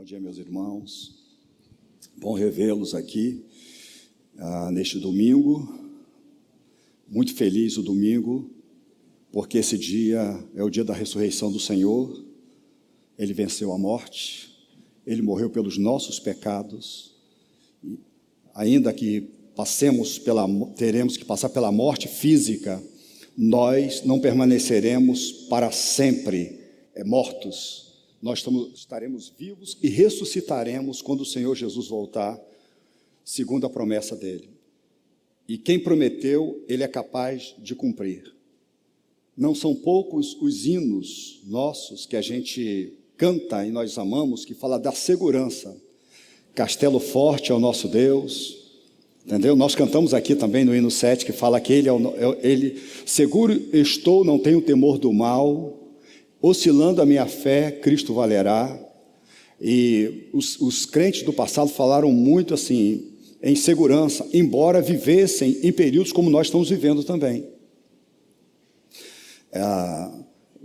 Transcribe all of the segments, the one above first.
Bom dia, meus irmãos. Bom revê-los aqui neste domingo. Muito feliz o domingo, porque esse dia é o dia da ressurreição do Senhor. Ele venceu a morte, Ele morreu pelos nossos pecados. Ainda que teremos que passar pela morte física, nós não permaneceremos para sempre mortos. Nós estaremos vivos e ressuscitaremos quando o Senhor Jesus voltar, segundo a promessa dele. E quem prometeu, ele é capaz de cumprir. Não são poucos os hinos nossos que a gente canta e nós amamos, que fala da segurança. Castelo forte é o nosso Deus, entendeu? Nós cantamos aqui também no hino 7, que fala que ele seguro estou, não tenho temor do mal, oscilando a minha fé, Cristo valerá. E os crentes do passado falaram muito assim, em segurança, embora vivessem em períodos como nós estamos vivendo também.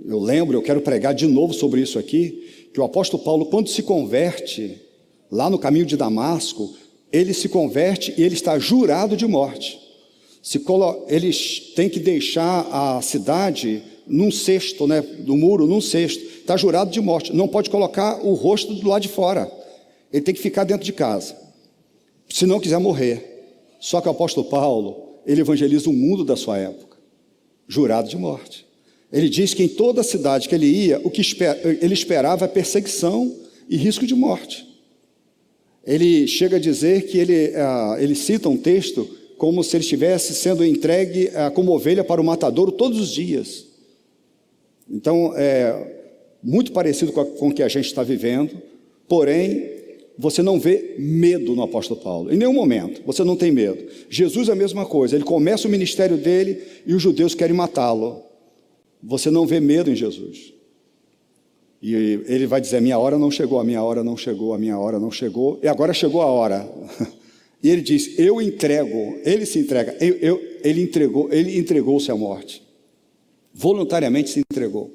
Eu quero pregar de novo sobre isso aqui, que o apóstolo Paulo, quando se converte, lá no caminho de Damasco, ele se converte e ele está jurado de morte. Eles têm que deixar a cidade num cesto, do muro, num cesto. Está jurado de morte. Não pode colocar o rosto do lado de fora. Ele tem que ficar dentro de casa, se não quiser morrer. Só que o apóstolo Paulo, ele evangeliza o mundo da sua época, jurado de morte. Ele diz que em toda a cidade que ele ia, ele esperava perseguição e risco de morte. Ele chega a dizer que ele cita um texto como se ele estivesse sendo entregue como ovelha para o matadouro todos os dias. Então, é muito parecido com o que a gente está vivendo, porém, você não vê medo no apóstolo Paulo, em nenhum momento, você não tem medo. Jesus é a mesma coisa, ele começa o ministério dele e os judeus querem matá-lo. Você não vê medo em Jesus. E ele vai dizer, a minha hora não chegou, a minha hora não chegou, a minha hora não chegou, e agora chegou a hora. E ele diz, eu entrego, ele se entrega, ele entregou-se à morte. Voluntariamente se entregou.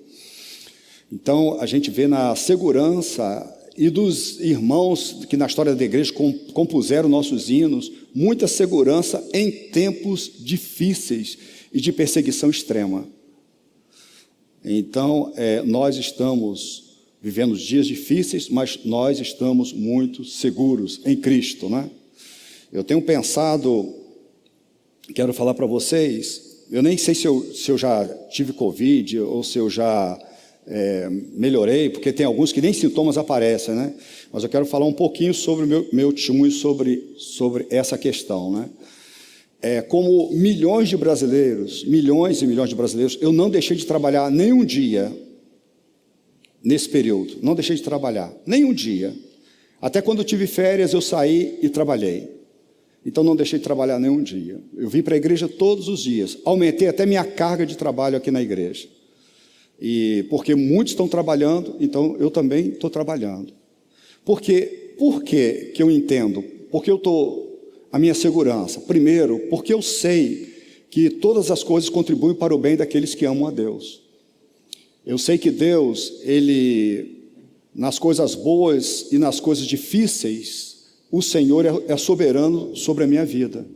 Então a gente vê na segurança e dos irmãos que na história da igreja compuseram nossos hinos, muita segurança em tempos difíceis e de perseguição extrema. Então nós estamos vivendo dias difíceis, mas nós estamos muito seguros em Cristo, né? Eu tenho pensado, quero falar para vocês, eu nem sei se eu já tive Covid ou se eu já melhorei, porque tem alguns que nem sintomas aparecem, né? Mas eu quero falar um pouquinho sobre o meu testemunho sobre essa questão, né? Como milhões e milhões de brasileiros, eu não deixei de trabalhar nenhum dia nesse período, não deixei de trabalhar, nenhum dia. Até quando eu tive férias, eu saí e trabalhei. Então não deixei de trabalhar nenhum dia. Eu vim para a igreja todos os dias. Aumentei até minha carga de trabalho aqui na igreja. E porque muitos estão trabalhando, então eu também estou trabalhando. Por que eu entendo? Porque a minha segurança. Primeiro, porque eu sei que todas as coisas contribuem para o bem daqueles que amam a Deus. Eu sei que Deus, nas coisas boas e nas coisas difíceis, o Senhor é soberano sobre a minha vida.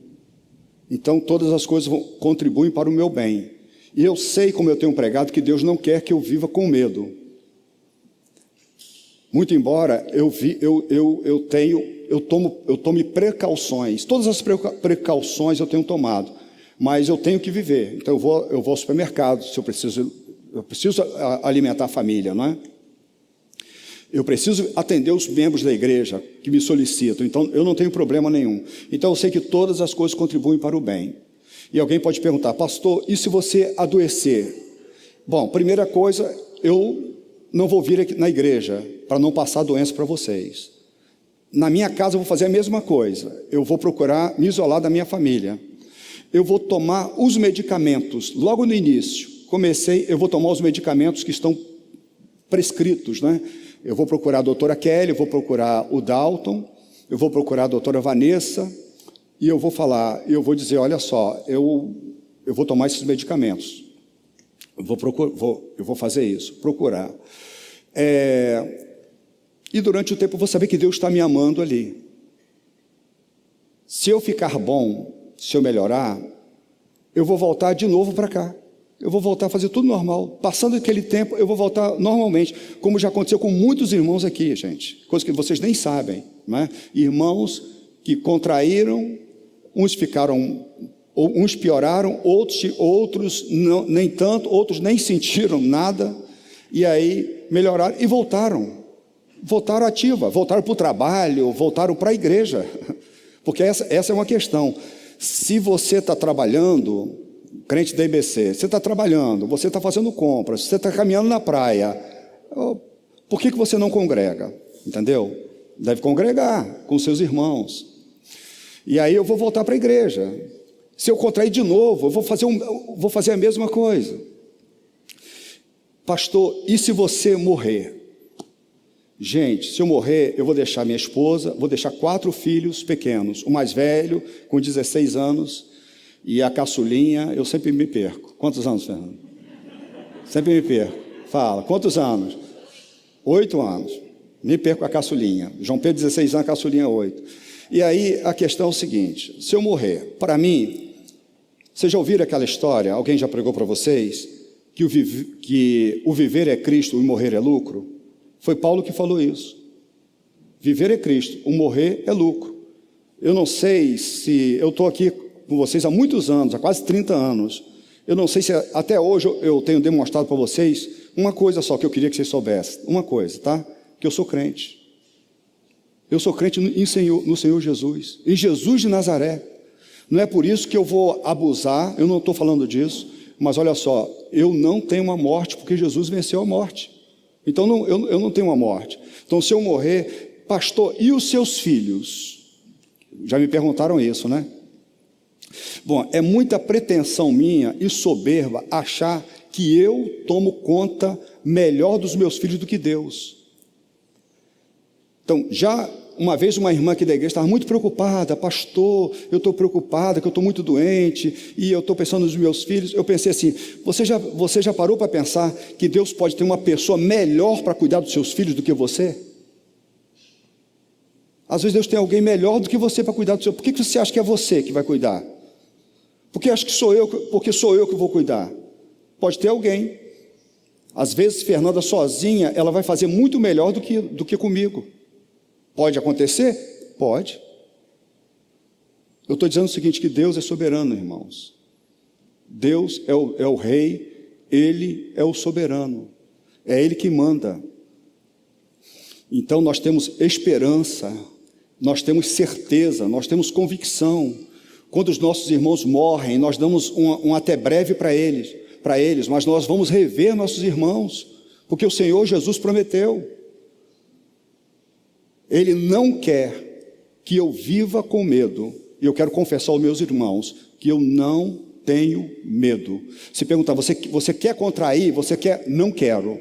Então todas as coisas contribuem para o meu bem. E eu sei, como eu tenho pregado, que Deus não quer que eu viva com medo. Muito embora eu tome precauções. Todas as precauções eu tenho tomado, mas eu tenho que viver. Então eu vou ao supermercado, se eu preciso alimentar a família, não é? Eu preciso atender os membros da igreja que me solicitam, então eu não tenho problema nenhum. Então eu sei que todas as coisas contribuem para o bem. E alguém pode perguntar, pastor, e se você adoecer? Bom, primeira coisa, eu não vou vir aqui na igreja para não passar doença para vocês. Na minha casa eu vou fazer a mesma coisa, eu vou procurar me isolar da minha família. Eu vou tomar os medicamentos, logo no início, eu vou tomar os medicamentos que estão prescritos, né? Eu vou procurar a doutora Kelly, eu vou procurar o Dalton, eu vou procurar a doutora Vanessa, e eu vou dizer, olha só, eu vou tomar esses medicamentos, eu vou fazer isso, procurar. E durante o tempo eu vou saber que Deus está me amando ali. Se eu ficar bom, se eu melhorar, eu vou voltar de novo para cá. Eu vou voltar a fazer tudo normal. Passando aquele tempo, eu vou voltar normalmente, como já aconteceu com muitos irmãos aqui, gente. Coisa que vocês nem sabem, né? Irmãos que contraíram, uns pioraram, outros não, nem tanto, outros nem sentiram nada, e aí melhoraram e voltaram ativa, voltaram para o trabalho, voltaram para a igreja, porque essa é uma questão. Se você está trabalhando, crente da IBC, você está trabalhando, você está fazendo compras, você está caminhando na praia, por que você não congrega? Entendeu? Deve congregar com seus irmãos. E aí eu vou voltar para a igreja. Se eu contrair de novo, eu vou fazer a mesma coisa. Pastor, e se você morrer? Gente, se eu morrer, eu vou deixar minha esposa, vou deixar 4 filhos pequenos. O mais velho, com 16 anos, e a caçulinha, eu sempre me perco. Quantos anos, Fernando? Sempre me perco. Fala, quantos anos? 8 anos. Me perco a caçulinha. João Pedro, 16 anos, a caçulinha, 8. E aí a questão é o seguinte: se eu morrer, para mim, vocês já ouviram aquela história, alguém já pregou para vocês, que o viver é Cristo e o morrer é lucro? Foi Paulo que falou isso. Viver é Cristo, o morrer é lucro. Eu não sei se, eu estou aqui com vocês há muitos anos, há quase 30 anos, eu não sei se até hoje eu tenho demonstrado para vocês uma coisa só que eu queria que vocês soubessem, uma coisa, tá? Que eu sou crente. Eu sou crente no Senhor Jesus, em Jesus de Nazaré. Não é por isso que eu vou abusar, eu não estou falando disso, mas olha só, eu não tenho uma morte, porque Jesus venceu a morte. Então eu não tenho uma morte. Então se eu morrer, pastor, e os seus filhos? Já me perguntaram isso, né? Bom, é muita pretensão minha e soberba achar que eu tomo conta melhor dos meus filhos do que Deus. Então, já uma vez uma irmã aqui da igreja estava muito preocupada: pastor, eu estou preocupada, que eu estou muito doente, e eu estou pensando nos meus filhos. Eu pensei assim: você já parou para pensar que Deus pode ter uma pessoa melhor para cuidar dos seus filhos do que você? Às vezes Deus tem alguém melhor do que você para cuidar do seu. Por que você acha que é você que vai cuidar? Porque acho que sou eu que vou cuidar. Pode ter alguém. Às vezes Fernanda sozinha, ela vai fazer muito melhor do que comigo. Pode acontecer? Pode. Eu estou dizendo o seguinte, que Deus é soberano, irmãos. Deus é o rei, Ele é o soberano. É Ele que manda. Então nós temos esperança, nós temos certeza, nós temos convicção. Quando os nossos irmãos morrem, nós damos um até breve para eles, mas nós vamos rever nossos irmãos, porque o Senhor Jesus prometeu. Ele não quer que eu viva com medo. E eu quero confessar aos meus irmãos que eu não tenho medo. Se perguntar, você quer contrair? Você quer? Não quero.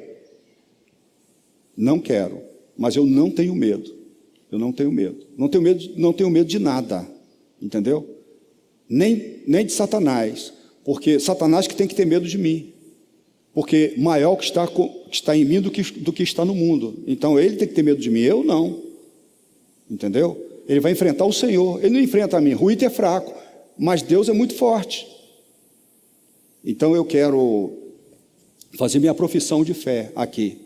Não quero. Mas eu não tenho medo. Eu não tenho medo. Não tenho medo de nada. Entendeu? Nem de Satanás. Porque Satanás que tem que ter medo de mim. Porque maior que está em mim do que está no mundo. Então ele tem que ter medo de mim, eu não. Entendeu? Ele vai enfrentar o Senhor. Ele não enfrenta a mim. Ruído é fraco, mas Deus é muito forte. Então eu quero fazer minha profissão de fé aqui.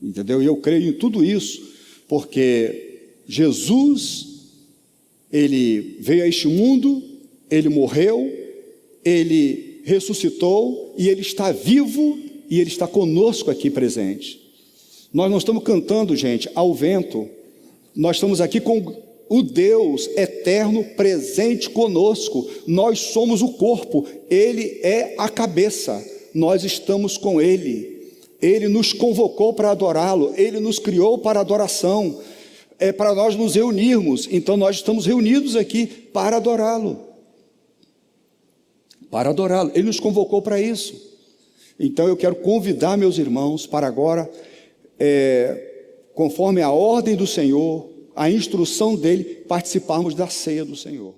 Entendeu? E eu creio em tudo isso, porque Jesus, Ele veio a este mundo, Ele morreu, Ele ressuscitou, e Ele está vivo, e Ele está conosco aqui presente. Nós não estamos cantando, gente, ao vento. Nós estamos aqui com o Deus eterno presente conosco. Nós somos o corpo, Ele é a cabeça. Nós estamos com Ele. Ele nos convocou para adorá-lo, Ele nos criou para adoração. É para nós nos reunirmos. Então nós estamos reunidos aqui para adorá-lo. Para adorá-lo. Ele nos convocou para isso. Então eu quero convidar meus irmãos para agora, conforme a ordem do Senhor, a instrução dele, participarmos da ceia do Senhor.